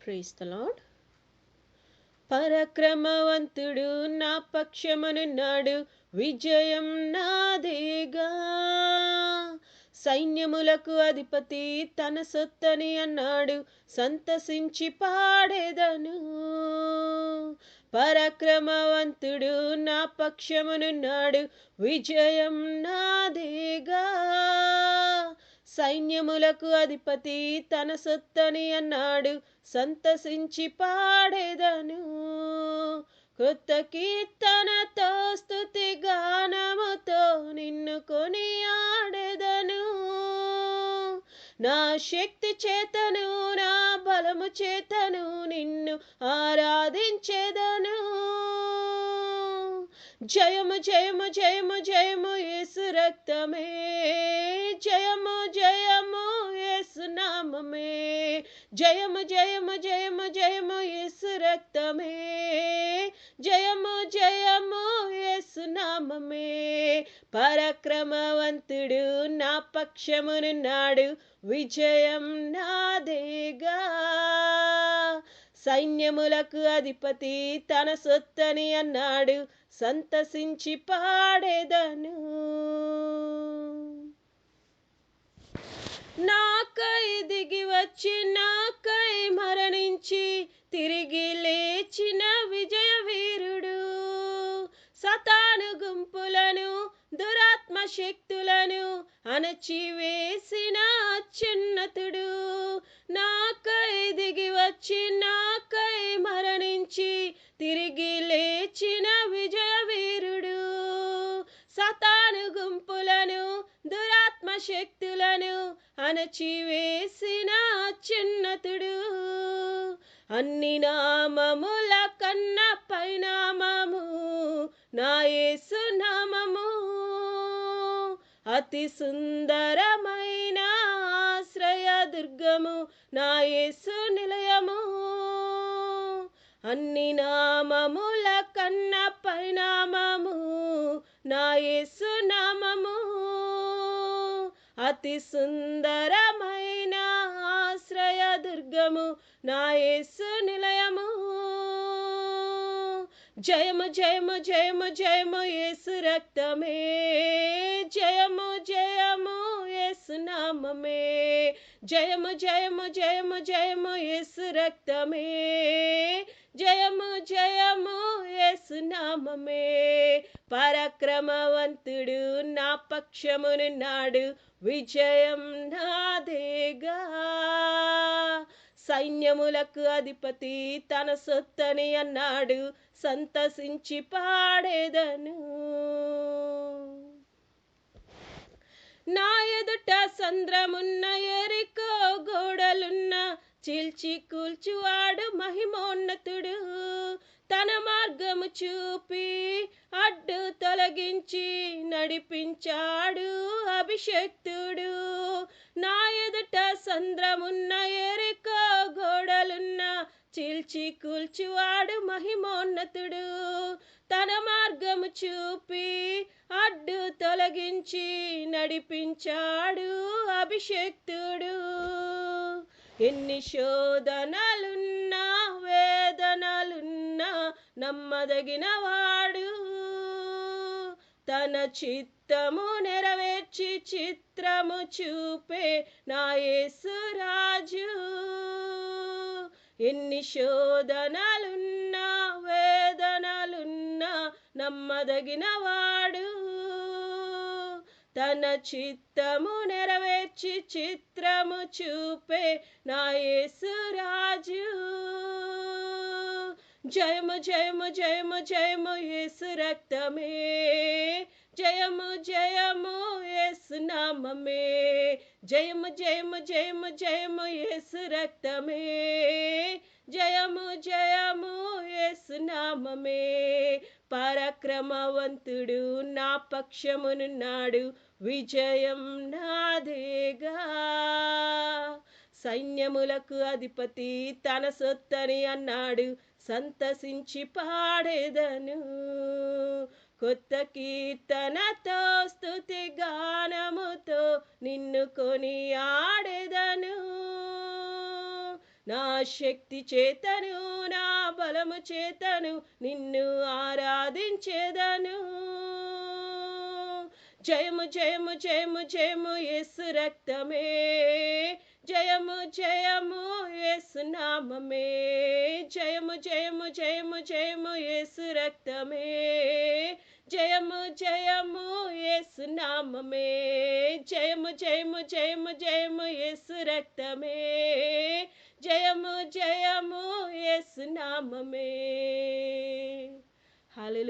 Praise the lord. పరక్రమవంతుడు నా పక్షమునున్నాడు, విజయం నాదేగా. సైన్యములకు అధిపతి తన సొత్తని అన్నాడు, సంతసించి పాడేదను. పరక్రమవంతుడు నా పక్షమునున్నాడు, విజయం నాదేగా. సైన్యములకు అధిపతి తన సొత్తని అన్నాడు, సంతసించి పాడేదను. కృత కీర్తనతో స్తుతి గానముతో నిన్ను కొనియాడెదను. నా శక్తి చేతను నా బలము చేతను నిన్ను ఆరాధించెదను. జయము జయము జయము జయము యేసు రక్తమే, జయము జయము యేసు నామమే. జయము జయము జయము జయము యేసు రక్తమే, జయము జయము యేసు నామమే. పరక్రమవంతుడు నా పక్షమునున్నాడు, విజయం నాదేగా. సైన్యములకు అధిపతి తన సొత్తని అన్నాడు, సంతసించి పాడేదను. నాకై దిగి వచ్చి నాకై మరణించి తిరిగి లేచిన విజయ వీరుడు. సతాను గుంపులను దురాత్మ శక్తులను అణచివేసిన అత్యున్నతుడు. నాకై దిగి వచ్చి నాకై మరణించి తిరిగి లేచిన విజయ వీరుడు. సతాను గుంపులను దురాత్మ శక్తులను అణచివేసిన అత్యున్నతుడు. అన్ని నామముల కన్న పైనామము నా యేసు నామము. అతి సుందరమైన ఆశ్రయ దుర్గము నా యేసు నిలయము. అన్ని నామముల కన్న పైనామము నా యేసు నామము. అతి సుందరమైన ఆశ్రయ దుర్గము నా యేసు నిలయము. జయము జయము జయము జయము యేసు రక్తమే, జయము జయము యేసు నామమే. జయము జయము జయము జయము యేసు రక్తమే, జయము జయము యేసు నామమే. పరక్రమవంతుడు నా పక్షమునున్నాడు, విజయం నాదేగా. సైన్యములకు అధిపతి తన సొత్తని అన్నాడు, సంతసించి పాడేదను. నా ఎదుట సంద్రమున్న ఎరికో గోడలున్న చీల్చి కూల్చువాడు మహిమోన్నతుడు. తన మార్గము చూపి అడ్డు తొలగించి నడిపించాడు అభిషక్తుడు. నా ఎదుట సంద్రమున్న ఎరికో గోడలున్న చీల్చి కూల్చువాడు మహిమోన్నతుడు. తన మార్గము చూపి అడ్డు తొలగించి నడిపించాడు అభిషక్తుడు. ఎన్ని శోధనలున్నా వేదనలున్నా నమ్మదగిన వాడు. తన చిత్తము నెరవేర్చి చిత్రము చూపే నా యేసు రాజు. ఎన్ని శోధనలున్నా వేదనలున్నా నమ్మదగిన వాడు. తన చిత్తము నెరవేర్చి చిత్రము చూపే నా యేసు రాజు. జయము జయము జయము జయము యేసు రక్తమే, జయము జయము యేసు నామమే. జయము జయము జయము జయము యేసు రక్తమే, జయము జయము యేసు నామమే. పరక్రమవంతుడు నా పక్షమునున్నాడు, విజయం నాదేగా. సైన్యములకు అధిపతి తన సొత్తని అన్నాడు, సంతసించి పాడేదను. కొత్త కీర్తనతో స్తుతి గానముతో నిన్ను కొనియాడెదను. నా శక్తి చేతను నా బలము చేతను నిన్ను ఆరాధించేదను. జయము జయము జయము జయము యేసు రక్తమే, జయము జయము యేసు నామమే, జయము జయము జయము జయము యేసు రక్తమే, జయము జయము యేసు నామమే, జయము జయము జయము జయము యేసు రక్తమే, జయము జయము యేసు నామమే. హల్లెలూయా.